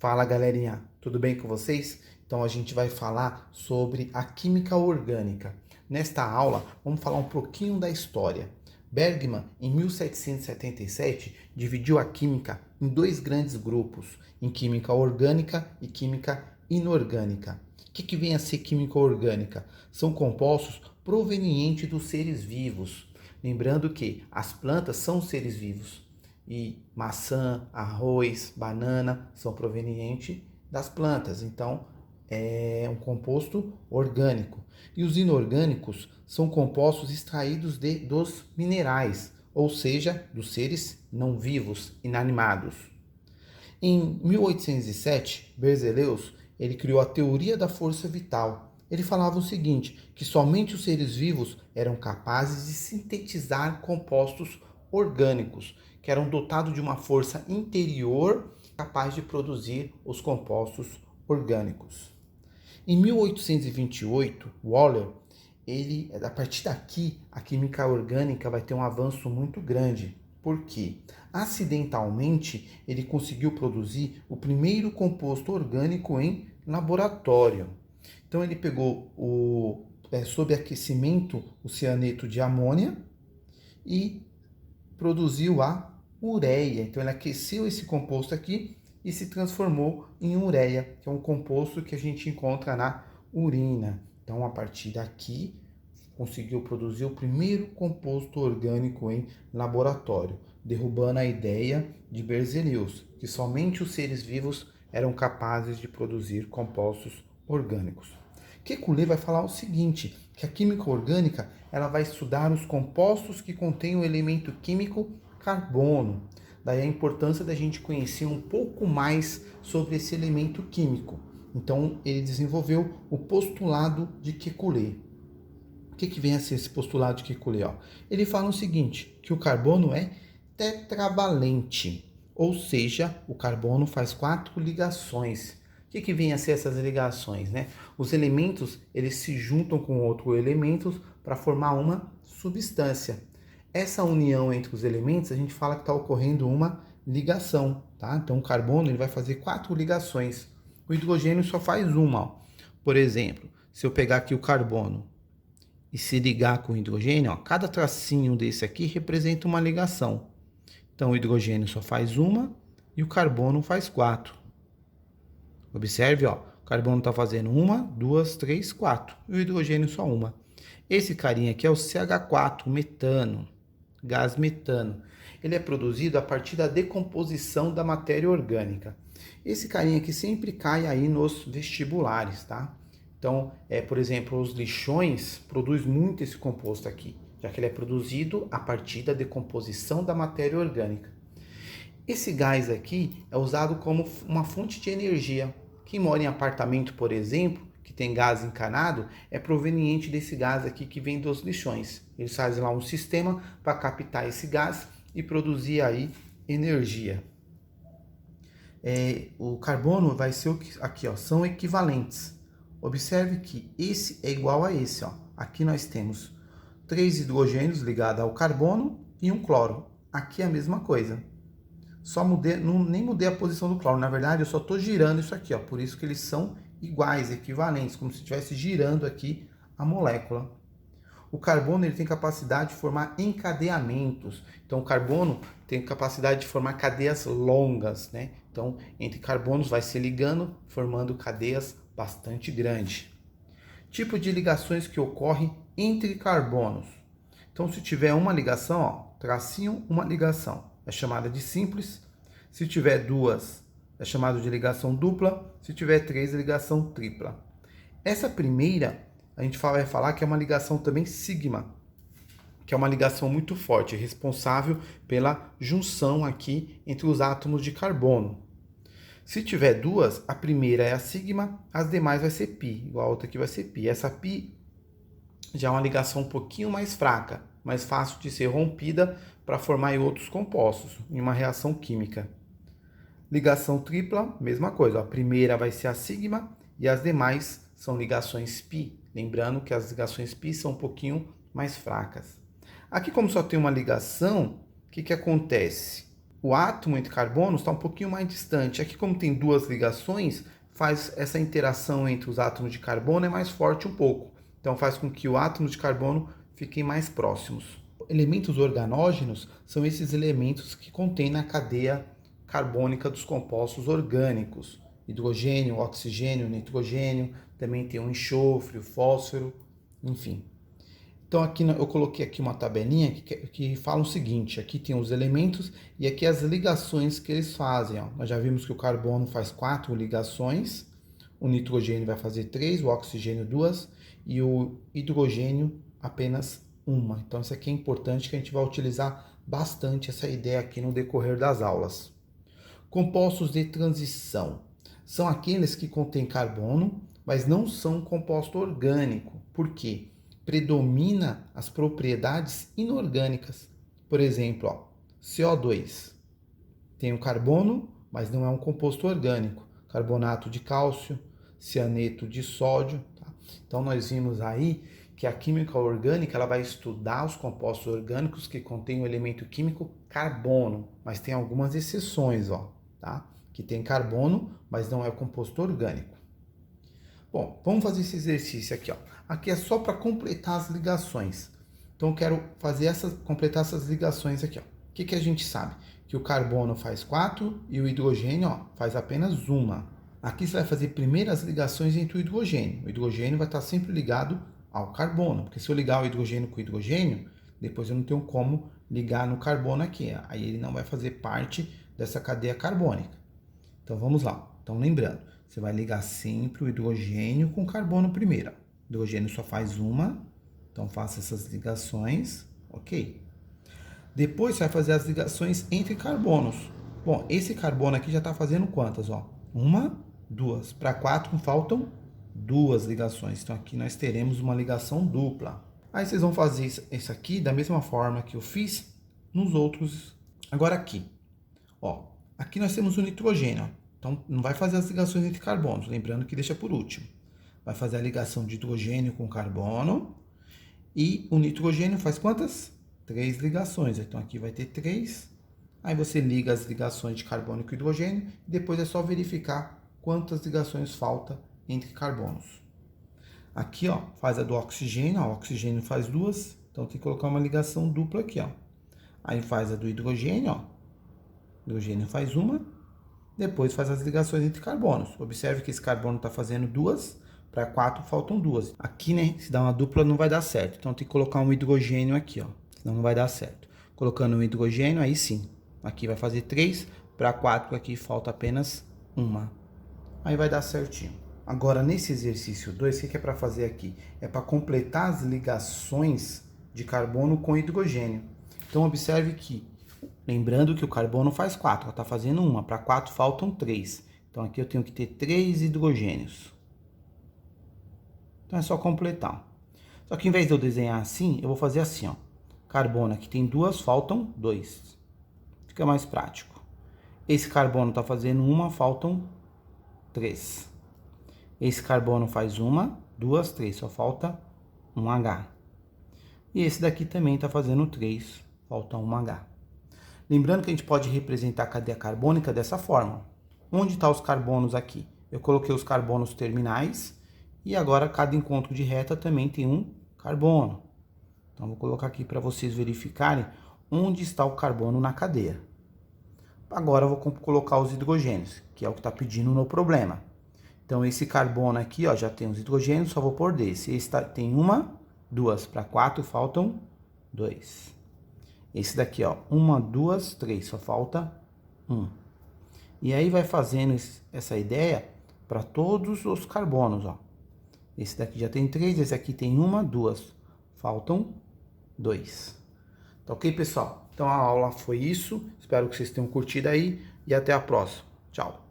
Fala galerinha, tudo bem com vocês? Então a gente vai falar sobre a química orgânica. Nesta aula vamos falar um pouquinho da história. Bergman, em 1777, dividiu a química em dois grandes grupos, em química orgânica e química inorgânica. O que vem a ser química orgânica? São compostos provenientes dos seres vivos. Lembrando que as plantas são seres vivos. E maçã, arroz, banana são provenientes das plantas, então é um composto orgânico. E os inorgânicos são compostos extraídos dos minerais, ou seja, dos seres não vivos, inanimados. Em 1807, Berzelius ele criou a teoria da força vital. Ele falava o seguinte, que somente os seres vivos eram capazes de sintetizar compostos orgânicos, que eram dotados de uma força interior capaz de produzir os compostos orgânicos. Em 1828, Waller, a partir daqui, a química orgânica vai ter um avanço muito grande. Por quê? Acidentalmente, ele conseguiu produzir o primeiro composto orgânico em laboratório. Então, ele pegou, sob aquecimento, o cianeto de amônia e produziu a ureia. Então, ele aqueceu esse composto aqui e se transformou em ureia, que é um composto que a gente encontra na urina. Então, a partir daqui, conseguiu produzir o primeiro composto orgânico em laboratório, derrubando a ideia de Berzelius, que somente os seres vivos eram capazes de produzir compostos orgânicos. Kekulé vai falar o seguinte, que a química orgânica ela vai estudar os compostos que contêm o elemento químico carbono. Daí a importância da gente conhecer um pouco mais sobre esse elemento químico. Então ele desenvolveu o postulado de Kekulé. O que vem a ser esse postulado de Kekulé? Ele fala o seguinte, que o carbono é tetravalente, ou seja, o carbono faz 4 ligações. O que vem a ser essas ligações, né? Os elementos eles se juntam com outros elementos para formar uma substância. Essa união entre os elementos a gente fala que está ocorrendo uma ligação, tá? Então o carbono ele vai fazer 4 ligações. O hidrogênio só faz uma. Ó. Por exemplo, se eu pegar aqui o carbono e se ligar com o hidrogênio, ó, cada tracinho desse aqui representa uma ligação. Então o hidrogênio só faz uma e o carbono faz 4. Observe, ó, o carbono está fazendo 1, 2, 3, 4. E o hidrogênio só uma. Esse carinha aqui é o CH4, o metano, gás metano. Ele é produzido a partir da decomposição da matéria orgânica. Esse carinha aqui sempre cai aí nos vestibulares, tá? Então, por exemplo, os lixões produzem muito esse composto aqui, já que ele é produzido a partir da decomposição da matéria orgânica. Esse gás aqui é usado como uma fonte de energia. Quem mora em apartamento, por exemplo, que tem gás encanado, é proveniente desse gás aqui que vem dos lixões. Eles fazem lá um sistema para captar esse gás e produzir aí energia. O carbono vai ser aqui, ó, são equivalentes. Observe que esse é igual a esse. Ó. Aqui nós temos 3 hidrogênios ligados ao carbono e um cloro. Aqui é a mesma coisa. Só nem mudei a posição do cloro. Na verdade, eu só estou girando isso aqui. Ó. Por isso que eles são iguais, equivalentes, como se estivesse girando aqui a molécula. O carbono ele tem capacidade de formar encadeamentos. Então, o carbono tem capacidade de formar cadeias longas, né? Então, entre carbonos vai se ligando, formando cadeias bastante grandes. Tipo de ligações que ocorrem entre carbonos. Então, se tiver uma ligação, ó, tracinho, uma ligação, é chamada de simples. Se tiver duas, é chamado de ligação dupla. Se tiver 3, é ligação tripla. Essa primeira, a gente vai falar que é uma ligação também sigma, que é uma ligação muito forte, responsável pela junção aqui entre os átomos de carbono. Se tiver duas, a primeira é a sigma, as demais vai ser pi, igual a outra aqui vai ser pi. Essa pi já é uma ligação um pouquinho mais fraca, mais fácil de ser rompida para formar outros compostos em uma reação química. Ligação tripla, mesma coisa. A primeira vai ser a sigma e as demais são ligações pi. Lembrando que as ligações pi são um pouquinho mais fracas. Aqui, como só tem uma ligação, o que acontece? o átomo entre carbonos está um pouquinho mais distante. Aqui, como tem duas ligações, faz essa interação entre os átomos de carbono é mais forte um pouco. Então faz com que o átomo de carbono fiquem mais próximos. Elementos organógenos são esses elementos que contêm na cadeia carbônica dos compostos orgânicos. Hidrogênio, oxigênio, nitrogênio, também tem o enxofre, o fósforo, enfim. Então aqui eu coloquei aqui uma tabelinha que fala o seguinte, aqui tem os elementos e aqui as ligações que eles fazem. Ó. Nós já vimos que o carbono faz 4 ligações, o nitrogênio vai fazer 3, o oxigênio 2 e o hidrogênio apenas 1. Então isso aqui é importante que a gente vai utilizar bastante essa ideia aqui no decorrer das aulas. Compostos de transição são aqueles que contêm carbono, mas não são composto orgânico. Por quê? Predomina as propriedades inorgânicas. Por exemplo, ó, CO2 tem o carbono, mas não é um composto orgânico. Carbonato de cálcio, cianeto de sódio. Tá? Então nós vimos aí que a química orgânica ela vai estudar os compostos orgânicos que contêm o elemento químico carbono, mas tem algumas exceções, ó, tá? Que tem carbono, mas não é o composto orgânico. Bom, vamos fazer esse exercício aqui, ó. Aqui é só para completar as ligações. Então eu quero completar essas ligações aqui, ó. O que a gente sabe? Que o carbono faz 4 e o hidrogênio, ó, faz apenas uma. Aqui você vai fazer primeiro as ligações entre o hidrogênio. O hidrogênio vai estar sempre ligado ao carbono, porque se eu ligar o hidrogênio com o hidrogênio, depois eu não tenho como ligar no carbono aqui. Aí ele não vai fazer parte dessa cadeia carbônica. Então vamos lá. Então lembrando, você vai ligar sempre o hidrogênio com o carbono primeiro. O hidrogênio só faz uma, então faça essas ligações, ok? Depois você vai fazer as ligações entre carbonos. Bom, esse carbono aqui já está fazendo quantas? Ó? 1, 2. Para 4 faltam 2 ligações. Então aqui nós teremos uma ligação dupla. Aí vocês vão fazer isso aqui da mesma forma que eu fiz nos outros. Agora aqui, ó, aqui nós temos o nitrogênio. Ó. Então, não vai fazer as ligações entre carbonos, lembrando que deixa por último. Vai fazer a ligação de hidrogênio com carbono. E o nitrogênio faz quantas? 3 ligações. Então, aqui vai ter 3. Aí você liga as ligações de carbono com hidrogênio. E depois é só verificar quantas ligações faltam entre carbonos. Aqui, ó, faz a do oxigênio. Ó, o oxigênio faz 2. Então, tem que colocar uma ligação dupla aqui, ó. Aí faz a do hidrogênio, ó. O hidrogênio faz uma. Depois faz as ligações entre carbonos. Observe que esse carbono está fazendo 2, para 4 faltam 2. Aqui, né, se dá uma dupla não vai dar certo. Então tem que colocar um hidrogênio aqui, ó. Senão não vai dar certo. Colocando um hidrogênio, aí sim. Aqui vai fazer 3, para 4 aqui falta apenas 1. Aí vai dar certinho. Agora, nesse exercício 2, o que é para fazer aqui? É para completar as ligações de carbono com hidrogênio. Então observe que lembrando que o carbono faz 4, ela está fazendo 1. Para 4 faltam 3. Então aqui eu tenho que ter 3 hidrogênios. Então é só completar. Só que em vez de eu desenhar assim, eu vou fazer assim, ó. Carbono aqui tem 2, faltam 2. Fica mais prático. Esse carbono está fazendo 1, faltam 3. Esse carbono faz 1, 2, 3, só falta um H. E esse daqui também está fazendo 3, falta um H. Lembrando que a gente pode representar a cadeia carbônica dessa forma. Onde estão os carbonos aqui? Eu coloquei os carbonos terminais e agora cada encontro de reta também tem um carbono. Então vou colocar aqui para vocês verificarem onde está o carbono na cadeia. Agora eu vou colocar os hidrogênios, que é o que está pedindo no problema. Então esse carbono aqui, ó, já tem os hidrogênios, só vou pôr desse. Esse tem 1, 2, para 4 faltam 2. Esse daqui, ó, 1, 2, 3, só falta 1. E aí vai fazendo essa ideia para todos os carbonos, ó. Esse daqui já tem 3, esse aqui tem 1, 2, faltam 2. Tá ok, pessoal? Então a aula foi isso. Espero que vocês tenham curtido aí e até a próxima. Tchau.